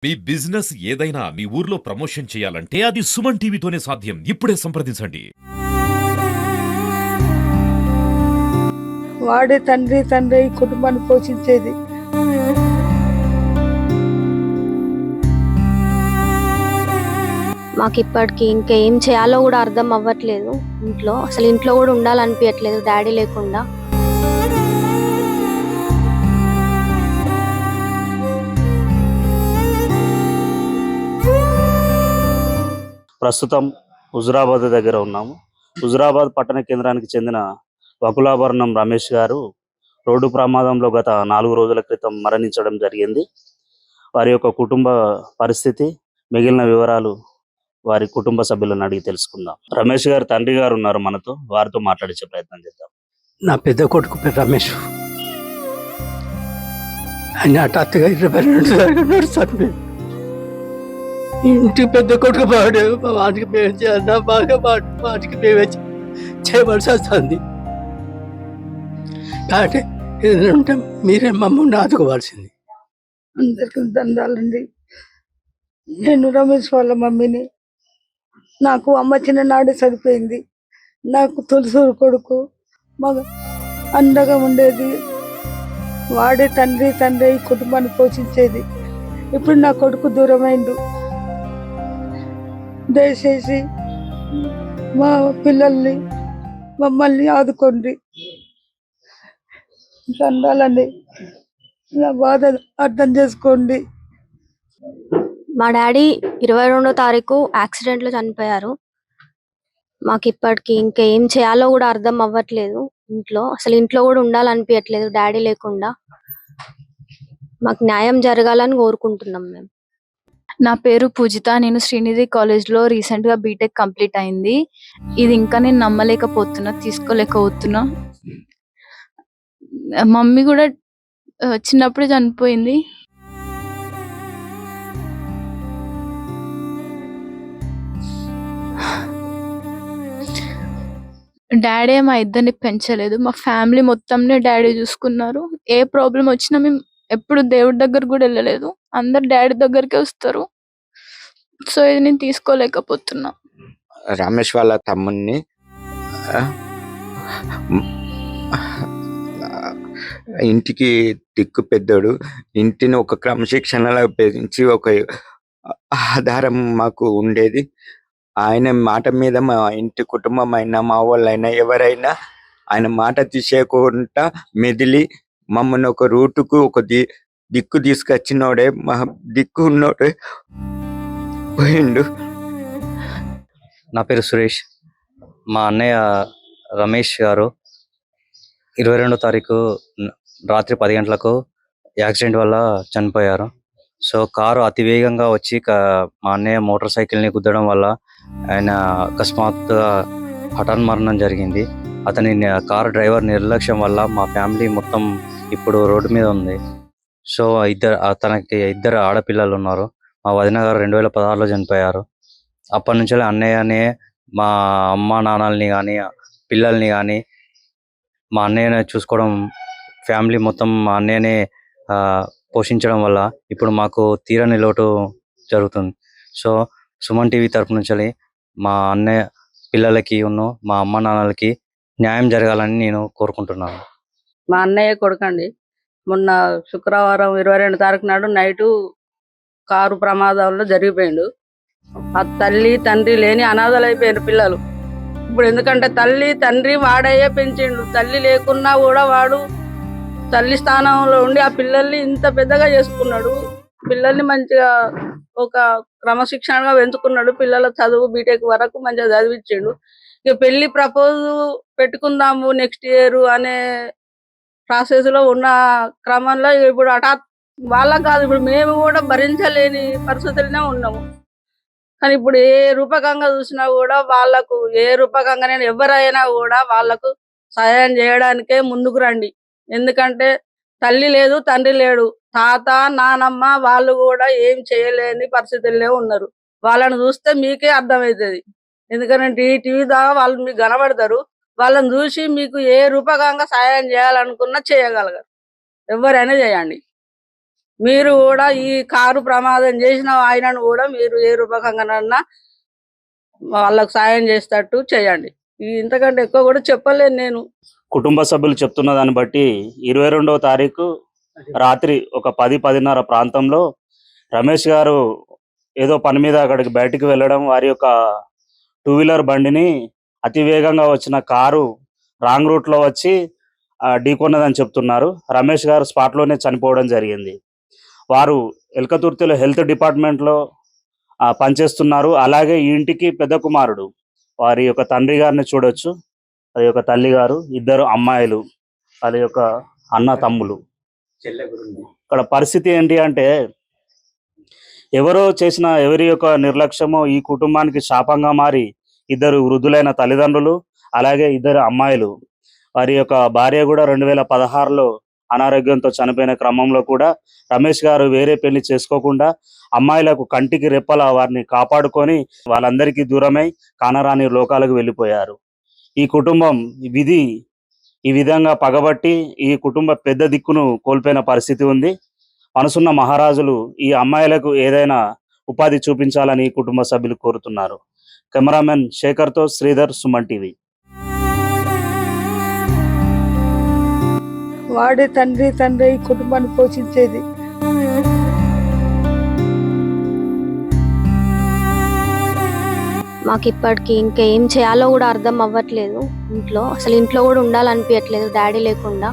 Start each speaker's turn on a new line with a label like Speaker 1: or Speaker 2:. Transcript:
Speaker 1: మీ business ఏదైనా మీ ఊర్లో promotion చేయాలంటే అది సుమన్ టీవీతోనే సాధ్యం. ఇప్పుడే సంప్రదించండి.
Speaker 2: వాడే తండ్రి తండ్రి ఈ కుటుంబాన్ని పోషించేది.
Speaker 3: మాకు ఇప్పటికి ఇంకా ఏం చేయాలో కూడా అర్థం అవ్వట్లేదు. ఇంట్లో కూడా ఉండాలనిపించట్లేదు డాడీ లేకుండా.
Speaker 4: ప్రస్తుతం హుజురాబాద్ దగ్గర ఉన్నాము. హుజురాబాద్ పట్టణ కేంద్రానికి చెందిన వకులాభరణం రమేష్ గారు రోడ్డు ప్రమాదంలో గత 4 రోజుల క్రితం మరణించడం జరిగింది. వారి యొక్క కుటుంబ పరిస్థితి, మిగిలిన వివరాలు వారి కుటుంబ సభ్యులను అడిగి తెలుసుకుందాం. రమేష్ గారు తండ్రి గారు ఉన్నారు మనతో, వారితో మాట్లాడించే ప్రయత్నం చేద్దాం.
Speaker 5: నా పెద్ద కొడుకు పేరు రమేష్. ఆయన హఠాత్తుగా 22 చనిపోయింది. ఇంటి పెద్ద కొడుకు వాడు, వాటికి మేము చేయాలన్నా బాగా వాటికి మేమే చేయవలసి వస్తుంది. కాబట్టి ఏదంటే మీరే మమ్మల్ని ఆదుకోవాల్సింది.
Speaker 2: అందరికీ దండాలండి. నేను రమేష్ వాళ్ళ మమ్మీని. నాకు అమ్మ చిన్ననాడే చనిపోయింది. నాకు తులసూరు కొడుకు మగ అండగా ఉండేది. వాడే తండ్రి తండ్రి ఈ కుటుంబాన్ని పోషించేది. ఇప్పుడు నా కొడుకు దూరమైండు. దయచేసి మా పిల్లల్ని మమ్మల్ని ఆదుకోండి. దండాలండి. నా బాధ అర్థం చేసుకోండి.
Speaker 3: మా డాడీ 22వ తారీఖు యాక్సిడెంట్ లో చనిపోయారు. మాకు ఇప్పటికి ఇంకా ఏం చేయాలో కూడా అర్థం అవ్వట్లేదు. ఇంట్లో కూడా ఉండాలనిపించట్లేదు డాడీ లేకుండా. మాకు న్యాయం జరగాలని కోరుకుంటున్నాం మేము.
Speaker 6: నా పేరు పూజిత. నేను శ్రీనిధి కాలేజ్ లో రీసెంట్ గా బీటెక్ కంప్లీట్ అయింది. ఇది ఇంకా నేను నమ్మలేకపోతున్నా, తీసుకోలేకపోతున్నా. మమ్మీ కూడా చిన్నప్పుడే చనిపోయింది. డాడీ మా ఇద్దరిని పెంచలేదు. మా ఫ్యామిలీ మొత్తంనే డాడీ చూసుకున్నారు. ఏ ప్రాబ్లం వచ్చినా మేము ఎప్పుడు దేవుడి దగ్గర కూడా వెళ్ళలేదు. అందరు డాడీ దగ్గరికే వస్తారు. సో ఇది నేను తీసుకోలేకపోతున్నా.
Speaker 7: రమేష్ వాళ్ళ తమ్ముడిని ఇంటికి దిక్కు పెద్దోడు. ఇంటిని ఒక క్రమశిక్షణలో పెంచి ఒక ఆధారం మాకు ఉండేది. ఆయన మాట మీద మా ఇంటి కుటుంబం అయినా, మా వాళ్ళైనా, ఎవరైనా ఆయన మాట తీసేయకుండా మెదిలి మమ్మల్ని ఒక రూటుకు, ఒక దిక్కు తీసుకొచ్చినోడే, మా దిక్కు ఉన్నోడే పోయిండు.
Speaker 8: నా పేరు సురేష్. మా అన్నయ్య రమేష్ గారు 22వ తారీఖు రాత్రి 10 గంటలకు యాక్సిడెంట్ వల్ల చనిపోయారు. సో కారు అతివేగంగా వచ్చి మా అన్నయ్య మోటార్ సైకిల్ని గుద్దడం వల్ల ఆయన అకస్మాత్తుగా హఠాన్మరణం జరిగింది. అతని కారు డ్రైవర్ నిర్లక్ష్యం వల్ల మా ఫ్యామిలీ మొత్తం ఇప్పుడు రోడ్డు మీద ఉంది. సో తనకి 2 ఆడపిల్లలు ఉన్నారు. మా వదిన గారు 2016లో చనిపోయారు. అప్పటి నుంచి అన్నయ్యనే మా అమ్మ నాన్నల్ని కానీ, పిల్లల్ని కానీ మా అన్నయ్యనే చూసుకోవడం, ఫ్యామిలీ మొత్తం మా అన్నయ్యనే పోషించడం వల్ల ఇప్పుడు మాకు తీరని లోటు జరుగుతుంది. సో సుమన్ టీవీ తరపు నుంచి మా అన్నయ్య పిల్లలకి మా అమ్మ నాన్నలకి న్యాయం జరగాలని నేను కోరుకుంటున్నాను.
Speaker 9: మా అన్నయ్య కొడుకండి. మొన్న శుక్రవారం 22 తారీఖు నాడు నైటు కారు ప్రమాదంలో జరిగిపోయిండు. ఆ తల్లి తండ్రి లేని అనాథలు అయిపోయారు పిల్లలు. ఇప్పుడు ఎందుకంటే తల్లి తండ్రి వాడయ్యే పెంచిండు. తల్లి లేకున్నా కూడా వాడు తల్లి స్థానంలో ఉండి ఆ పిల్లల్ని ఇంత పెద్దగా చేసుకున్నాడు. పిల్లల్ని మంచిగా ఒక క్రమశిక్షణగా పెంచుకున్నాడు. పిల్లల చదువు బీటెక్ వరకు మంచిగా చదివించిండు. ఇక పెళ్లి ప్రపోజ్ పెట్టుకుందాము నెక్స్ట్ ఇయర్ అనే ప్రాసెస్ లో ఉన్న క్రమంలో ఇప్పుడు హఠాత్ వాళ్ళం కాదు, ఇప్పుడు మేము కూడా భరించలేని పరిస్థితులనే ఉన్నాము. కానీ ఇప్పుడు ఏ రూపకంగా చూసినా కూడా వాళ్ళకు, ఏ రూపకంగా ఎవరైనా కూడా వాళ్ళకు సహాయం చేయడానికే ముందుకు రండి. ఎందుకంటే తల్లి లేదు, తండ్రి లేడు, తాత నానమ్మ వాళ్ళు కూడా ఏం చేయలేని పరిస్థితుల్లో ఉన్నారు. వాళ్ళని చూస్తే మీకే అర్థమవుతుంది. ఎందుకంటే ఈ టీవీ ద్వారా వాళ్ళు మీకు కనబడతారు. వాళ్ళని చూసి మీకు ఏ రూపకంగా సహాయం చేయాలనుకున్నా చేయగలగారు. ఎవరైనా చేయండి. మీరు కూడా ఈ కారు ప్రమాదం చేసిన ఆయనను కూడా మీరు ఏ రూపకంగానన్నా వాళ్ళకు సాయం చేసేటట్టు చేయండి. ఇంతకంటే ఎక్కువ కూడా చెప్పలేను నేను.
Speaker 4: కుటుంబ సభ్యులు చెప్తున్న దాన్ని బట్టి 22వ తారీఖు రాత్రి ఒక 10-10:30 ప్రాంతంలో రమేష్ గారు ఏదో పని మీద అక్కడికి బయటికి వెళ్ళడం, వారి యొక్క 2-వీలర్ బండిని అతి వేగంగా వచ్చిన కారు రాంగ్ రూట్ లో వచ్చి ఢీకొన్నదని చెప్తున్నారు. రమేష్ గారు స్పాట్ లోనే చనిపోవడం జరిగింది. వారు ఎల్కతుర్తిలో హెల్త్ డిపార్ట్మెంట్ లో పనిచేస్తున్నారు. అలాగే ఈ ఇంటికి పెద్ద కుమారుడు, వారి యొక్క తండ్రి గారిని చూడొచ్చు. అది యొక్క తల్లి గారు, 2 అమ్మాయిలు, అది యొక్క అన్న తమ్ములు. ఇక్కడ పరిస్థితి ఏంటి అంటే, ఎవరో చేసిన ఎవరి యొక్క నిర్లక్ష్యమో ఈ కుటుంబానికి శాపంగా మారి 2 వృద్ధులైన తల్లిదండ్రులు, అలాగే 2 అమ్మాయిలు, వారి యొక్క భార్య కూడా 2016లో అనారోగ్యంతో చనిపోయిన క్రమంలో కూడా రమేష్ గారు వేరే పెళ్లి చేసుకోకుండా అమ్మాయిలకు కంటికి రెప్పలా వారిని కాపాడుకొని వాళ్ళందరికీ దూరమై కానరాని లోకాలకు వెళ్ళిపోయారు. ఈ కుటుంబం విధి ఈ విధంగా పగబట్టి ఈ కుటుంబ పెద్ద దిక్కును కోల్పోయిన పరిస్థితి ఉంది. మనసున్న మహారాజులు ఈ అమ్మాయిలకు ఏదైనా ఉపాధి చూపించాలని ఈ కుటుంబ సభ్యులు కోరుతున్నారు. కెమెరామెన్ శేఖర్తో శ్రీధర్, సుమన్ టీవీ.
Speaker 2: వాడే తండ్రి ఈ కుటుంబాన్ని పోషించేది.
Speaker 3: మాకు ఇప్పటికి ఇంకా ఏం చేయాలో కూడా అర్థం అవ్వట్లేదు. ఇంట్లో అసలు ఇంట్లో కూడా ఉండాలనిపించట్లేదు డాడీ లేకుండా.